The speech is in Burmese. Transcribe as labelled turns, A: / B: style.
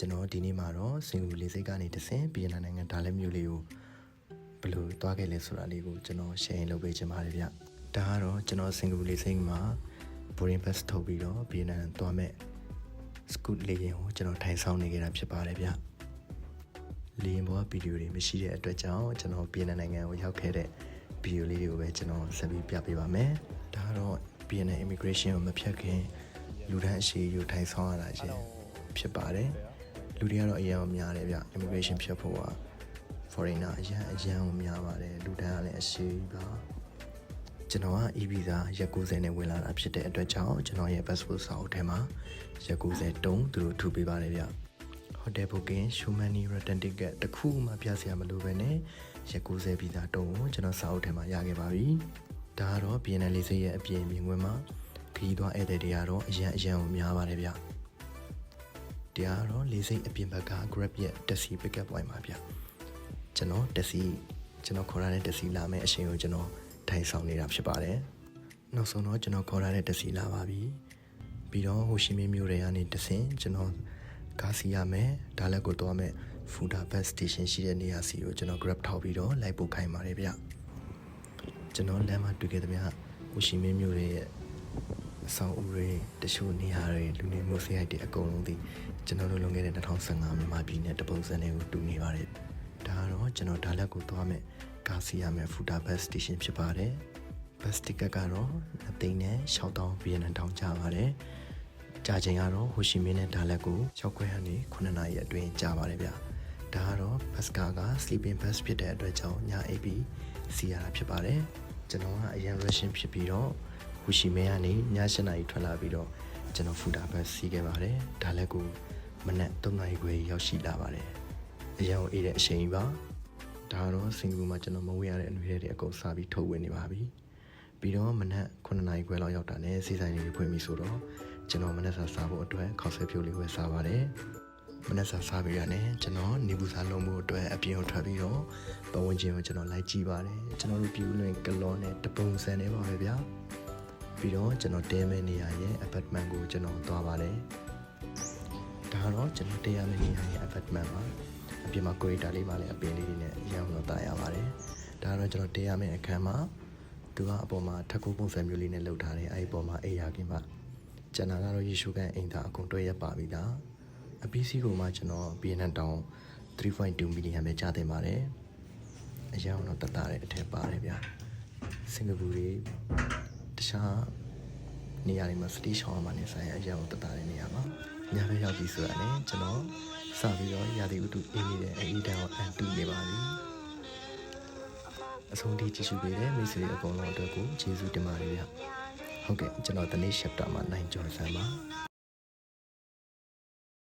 A: ကျွန်တော်ဒီနေ့မှာတော့စင်ကာပူလေဆိပ်ကနေတဆင့်ဗီယက်နမ်နိုင်ငံဒါလက်မြို့လေးကိုဘယ်လိုသွားခဲ့လဲဆိုတာလေးကိုကျွန်တော် share လုပ်ပေးချင်ပါတယ်ဗျ။ဒါကတော့ကျွန်တော်စင်ကာပူလေဆိပ်မှာ boarding pass ထုတ်ပြီးတော့ဗီယက်နမ်သွားမဲ့ scoot လေယာဉ်ကိုကျွန်တော်ထိုင်ဆောင်နေခဲ့တာဖြစ်ပါတယ်ဗျ။လေယာဉ်ပေါ်ဗီဒီယိုတွေမရှိတဲ့အတွက်ကြောင့်ကျွန်တော်ဗီယက်နမ်နိုင်ငံကိုရောက်ခဲ့တဲ့ဗီဒီယိုလေးတွေကိုပဲကျွန်တော်ဆက်ပြီးပြပေးပါမယ်။ဒါကတော့ဗီယက်နမ် immigration ကိုမဖြတ်ခင်လူတန်းအရှိယူထိုင်ဆောင်ရတာချင်းဖြစ်ပါတယ်။လူတွေကတော့အရင်ကများတယ်ဗျ immigration ဖြတ်ဖို့က foreigner အရင်ကိုများပါတယ်လူတန်းကလည်းအရှိပါကျွန်တော်က e-visa ရက်90နဲ့ဝင်လာတာဖြစ်တဲ့အတွက်ကြောင့်ကျွန်တော်ရဲ့ passport စာအုပ်ထဲမှာရက်90တုံးသူတို့ထူပေးပါတယ်ဗျ hotel booking show money return ticket တခုမှပြစရာမလိုပဲနဲ့ရက်90 visa တုံးကိုကျွန်တော်စာအုပ်ထဲမှာရခဲ့ပါပြီဒါကတော့ BNN လေးစိတ်ရဲ့အပြင်မြင်ကွင်းမှာခီးသွားဧည့်သည်တွေကတော့အရင်ကိုများပါတယ်ဗျတရားတော့လေးစိတ်အပြင်ဘက်က Grab ရဲ့ taxi pickup point ပါဗျကျွန်တော်ခေါ်ရတဲ့ taxi လာမယ်အချိန်ကိုကျွန်တော်ထိုင်ဆောင်နေတာဖြစ်ပါတယ်နောက်ဆုံးတော့ကျွန်တော်ခေါ်ရတဲ့ taxi လာပါပြီပြီးတော့ဟိုရှိမင်းမြို့တွေကနေတဆင့်ကျွန်တော်ကားစီရမယ်ဒါလည်းကိုတော့မယ် Fuda bus station ရှိတဲ့နေရာစီကိုကျွန်တော် Grab ထောက်ပြီးတော့လိုက်ပို့ခိုင်းပါတယ်ဗျကျွန်တော်လမ်းမှာတွေ့ခဲ့တဲ့ဟိုရှိမင်းမြို့တွေရဲ့အဆောင်အဦးတွေတချို့နေရာတွေလူနေမှုစရိုက်တွေအကုန်လုံးဒီကျွန်တော်တို့လုပ်ခဲ့တဲ့2015မြန်မာပြည်နဲ့တပုံစံတွေကိုတူနေပါတယ်ဒါကတော့ကျွန်တော်ဒါလက်ကိုသွားမယ်ကားစီရမယ် Fuda bus station ဖြစ်ပါတယ် bus ticket ကတော့အသိန်းနဲ့6000ဗီယက်နမ်တောင်ကျပါတယ်ကြာချိန်ကတော့ဟိုရှိမင်းနဲ့ဒါလက်ကို6ခွဲကနေ9နာရီအတွင်းကြာပါတယ်ဗျဒါကတော့ bus ကားက sleeping bus ဖြစ်တဲ့အတွက်ကြောင့်ညအိပ်ပြီးစီရတာဖြစ်ပါတယ်ကျွန်တော်ကအရင် rushing ဖြစ်ပြီးတော့ဟိုရှိမင်းကနေည7နာရီထွက်လာပြီးတော့ကျွန်တော် Fuda bus စီးခဲ့ပါတယ်ဒါလက်ကိုမနက်3နာရီခွဲရောက်ရှိလာပါတယ်အရင်အေးတဲ့အချိန်ပါဒါတော့စင်ကာပူမှာကျွန်တော်မဝေ့ရတဲ့အနွေတွေအကုန်စားပြီးထုတ်ဝင်နေပါပြီပြီးတော့မနက်9နာရီခွဲလောက်ရောက်တာနဲ့စီးဆိုင်လေးဖွင့်ပြီးဆိုတော့ကျွန်တော်မနက်စာစားဖို့အတွက်ခေါက်ဆွဲဖြိုးလေးဝယ်စားပါတယ်မနက်စာစားပြီးရတယ်ကျွန်တော်နေဘူးစားလုံးမှုအတွက်အပြင်ကိုထွက်ပြီးတော့ပတ်ဝန်းကျင်ကိုကျွန်တော်လိုက်ကြည့်ပါတယ်ကျွန်တော်တို့ပြူလွင်ကလောနဲ့တပုံစံနေပါပဲဗျာပြီးတော့ကျွန်တော်တဲမဲ့နေရရဲ့ apartment ကိုကျွန်တော်သွားပါတယ်ဒါတော့ကျွန်တော်တဲရမယ့်နေရရဲ့ apartment ပါအပြင်မှာ corridor လေးပါလေအပင်လေးတွေနဲ့ရောင်းတော့တာရပါတယ်ဒါတော့ကျွန်တော်တဲရမယ့်အခန်းမှာသူကအပေါ်မှာထက်ကူပုံစံမျိုးလေးနဲ့လုပ်ထားတယ်အဲဒီပေါ်မှာအိမ်ရခင်ပါကျွန်တော်ကတော့ယေရှုခန့်အိမ်သာအကုန်တွဲရပါပြီလားအပီးစီကိုမှကျွန်တော် BNN တောင် 3.2 million ပဲကြားတင်ပါတယ်အရောင်းတော့တတ်တာတဲ့အထက်ပါတယ်ဗျစင်ကာပူတွေတခြားနေရာတွေမှာ station မှာနေဆိုင်အရောင်းတတ်တာတဲ့နေရာမှာညဘက်ရောက်ပြီဆိုတာနဲ့ကျွန်တော်စပြီးတော့ရာသီဥတုအေးနေတဲ့အေးတန်းကိုအန်တူနေပါပြီအဆုံးထိကြည့်ရှုပေးတဲ့မိတ်ဆွေအကုန်လုံးအတွက်ကိုကျေးဇူးတင်ပါတယ်ဗျဟုတ်ကဲ့ကျွန်တော်ဒီနေ့ chapter မှာ9ကြော်ဆန်းပါ